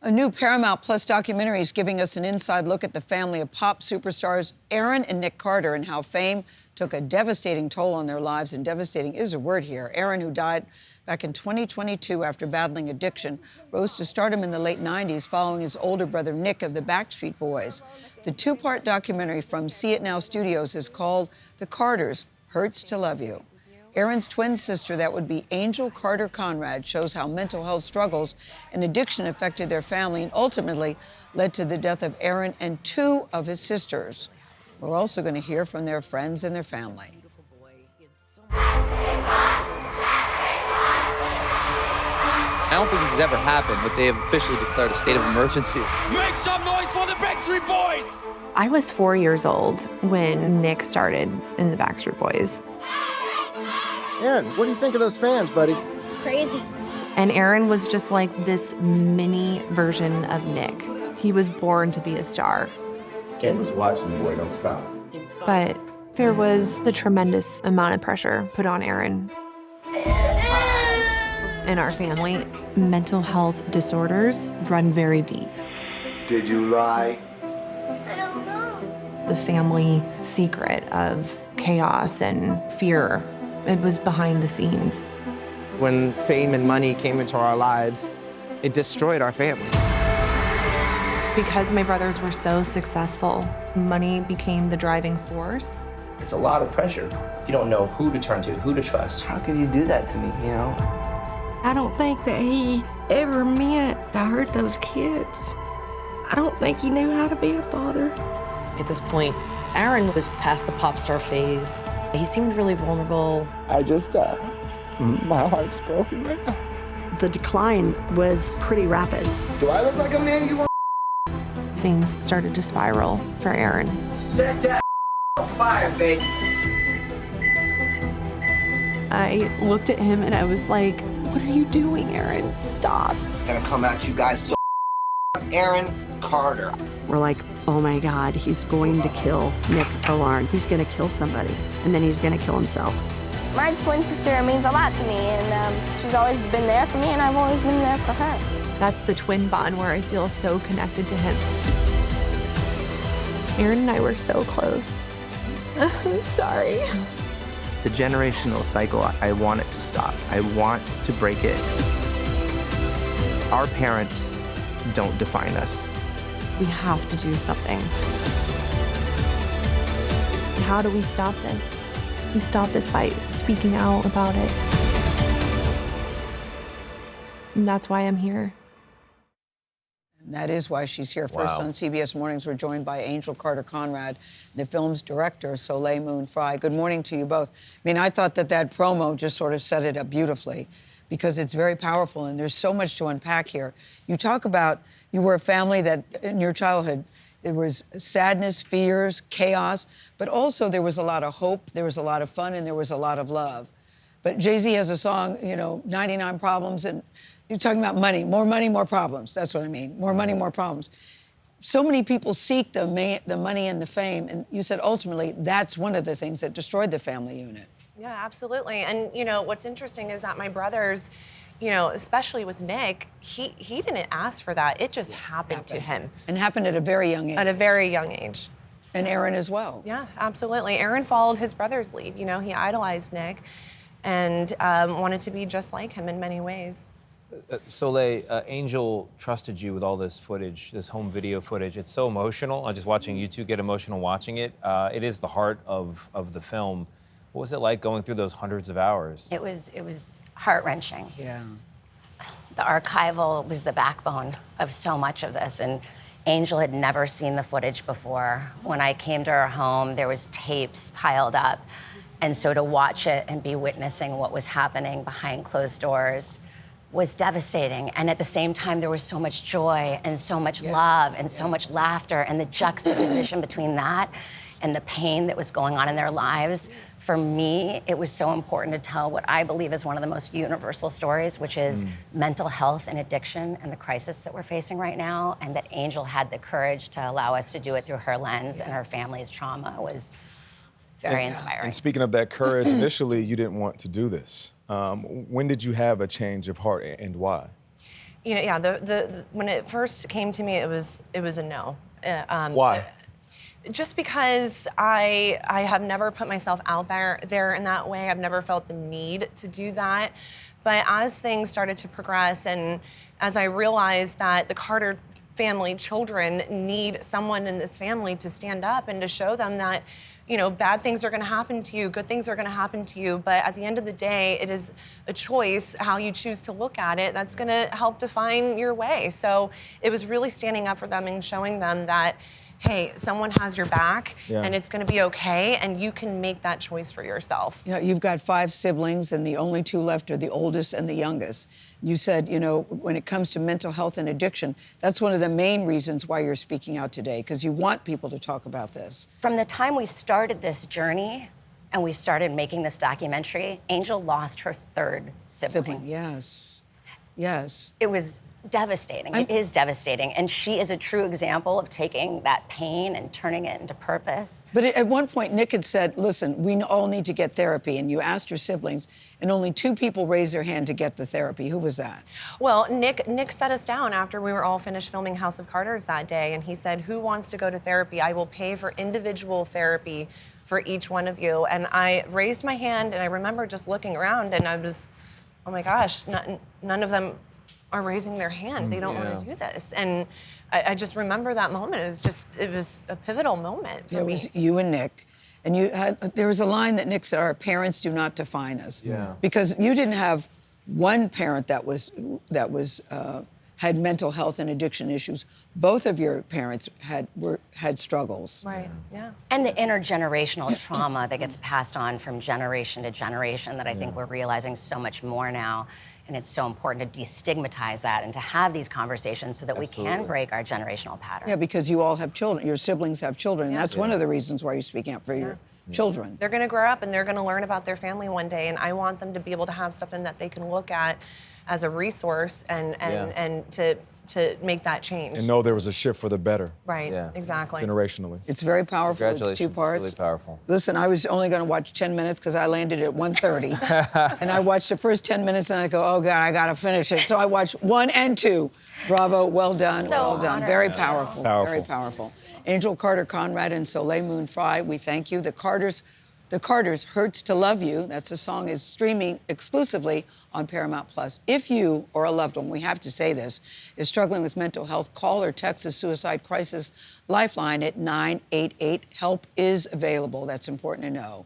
A new Paramount Plus documentary is giving us an inside look at the family of pop superstars Aaron and Nick Carter and how fame took a devastating toll on their lives, and devastating is a word here. Aaron, who died back in 2022 after battling addiction, rose to stardom in the late 90s following his older brother Nick of the Backstreet Boys. The two-part documentary from See It Now Studios is called The Carters, Hurts to Love You. Aaron's twin sister, that would be Angel Carter Conrad, shows how mental health struggles and addiction affected their family and ultimately led to the death of Aaron and two of his sisters. We're also going to hear from their friends and their family. I don't think this has ever happened, but they have officially declared a state of emergency. Make some noise for the Backstreet Boys! I was 4 years old when Nick started in the Backstreet Boys. Aaron, what do you think of those fans, buddy? Crazy. And Aaron was just like this mini version of Nick. He was born to be a star. Ken was watching, boy, don't stop. But there was a tremendous amount of pressure put on Aaron. In our family, mental health disorders run very deep. Did you lie? I don't know. The family secret of chaos and fear, it was behind the scenes. When fame and money came into our lives, it destroyed our family. Because my brothers were so successful, money became the driving force. It's a lot of pressure. You don't know who to turn to, who to trust. How could you do that to me, you know? I don't think that he ever meant to hurt those kids. I don't think he knew how to be a father. At this point, Aaron was past the pop star phase. He seemed really vulnerable. My heart's broken right now. The decline was pretty rapid. Do I look like a man you want? Things started to spiral for Aaron. Set that on fire, baby. I looked at him and I was like, "What are you doing, Aaron? Stop." I'm gonna come at you guys so Aaron Carter. We're like, oh my God, he's going to kill Nick or Lauren. He's gonna kill somebody, and then he's gonna kill himself. My twin sister means a lot to me, and she's always been there for me, and I've always been there for her. That's the twin bond where I feel so connected to him. Aaron and I were so close. I'm sorry. The generational cycle, I want it to stop. I want to break it. Our parents don't define us. We have to do something. How do we stop this? We stop this by speaking out about it. And that's why I'm here. And that is why she's here. First on CBS Mornings, we're joined by Angel Carter Conrad, the film's director, Soleil Moon Frye. Good morning to you both. I mean, I thought that promo just sort of set it up beautifully because it's very powerful and there's so much to unpack here. You talk about you were a family that in your childhood, there was sadness, fears, chaos, but also there was a lot of hope, there was a lot of fun, and there was a lot of love. But Jay-Z has a song, 99 Problems, and you're talking about money, more problems. That's what I mean, more money, more problems. So many people seek the money and the fame, and you said ultimately that's one of the things that destroyed the family unit. Yeah, absolutely. And, what's interesting is that my brothers, especially with Nick, he didn't ask for that. It just happened to him. And happened at a very young age. At a very young age. And Aaron as well. Yeah, absolutely. Aaron followed his brother's lead. He idolized Nick and wanted to be just like him in many ways. Soleil, Angel trusted you with all this footage, this home video footage. It's so emotional. I'm just watching you two get emotional watching it. It is the heart of the film. What was it like going through those hundreds of hours? It was heart-wrenching. Yeah. The archival was the backbone of so much of this, and Angel had never seen the footage before. When I came to her home, there was tapes piled up, and so to watch it and be witnessing what was happening behind closed doors was devastating. And at the same time, there was so much joy and so much love and so much laughter, and the juxtaposition between that and the pain that was going on in their lives. For me, it was so important to tell what I believe is one of the most universal stories, which is mental health and addiction and the crisis that we're facing right now, and that Angel had the courage to allow us to do it through her lens and her family's trauma was very inspiring. And speaking of that courage, initially you didn't want to do this. When did you have a change of heart and why? You know, yeah. The when it first came to me, it was a no. Why? Just because I have never put myself out there in that way. I've never felt the need to do that. But as things started to progress, and as I realized that the Carter family children need someone in this family to stand up and to show them that, you know, bad things are going to happen to you, good things are going to happen to you, but at the end of the day, it is a choice how you choose to look at it that's going to help define your way. So it was really standing up for them and showing them that, hey, someone has your back, and it's going to be okay, and you can make that choice for yourself. Yeah, you've got 5 siblings, and the only 2 left are the oldest and the youngest. You said, you know, when it comes to mental health and addiction, that's one of the main reasons why you're speaking out today, because you want people to talk about this. From the time we started this journey and we started making this documentary, Angel lost her 3rd sibling. Yes. Yes. It was devastating. It is devastating. And she is a true example of taking that pain and turning it into purpose. But at one point, Nick had said, listen, we all need to get therapy. And you asked your siblings, and only 2 people raised their hand to get the therapy. Who was that? Well, Nick sat us down after we were all finished filming House of Carters that day, and he said, who wants to go to therapy? I will pay for individual therapy for each one of you. And I raised my hand, and I remember just looking around, and I was, oh my gosh, none of them are raising their hand. They don't want to do this. And I just remember that moment. It was a pivotal moment for me. It was you and Nick. And there was a line that Nick said, our parents do not define us. Yeah. Because you didn't have one parent that had mental health and addiction issues. Both of your parents had struggles. Right, yeah. And the intergenerational trauma that gets passed on from generation to generation that I think we're realizing so much more now. And it's so important to destigmatize that and to have these conversations so that we can break our generational pattern. Yeah, because you all have children. Your siblings have children. And that's one of the reasons why you're speaking out for your children. They're going to grow up and they're going to learn about their family one day. And I want them to be able to have something that they can look at as a resource and to make that change. And know there was a shift for the better. Right, exactly. Generationally. It's very powerful. It's 2 parts. Really powerful. Listen, I was only going to watch 10 minutes because I landed at 1:30. And I watched the first 10 minutes and I go, oh God, I got to finish it. So I watched 1 and 2. Bravo, well done, well done. Very powerful, very powerful. Angel, Carter Conrad, and Soleil Moon Frye, we thank you. The Carters, Hurts to Love You. That's a song is streaming exclusively on Paramount Plus. If you or a loved one, we have to say this, is struggling with mental health, call or text the Suicide Crisis Lifeline at 988. Help is available. That's important to know.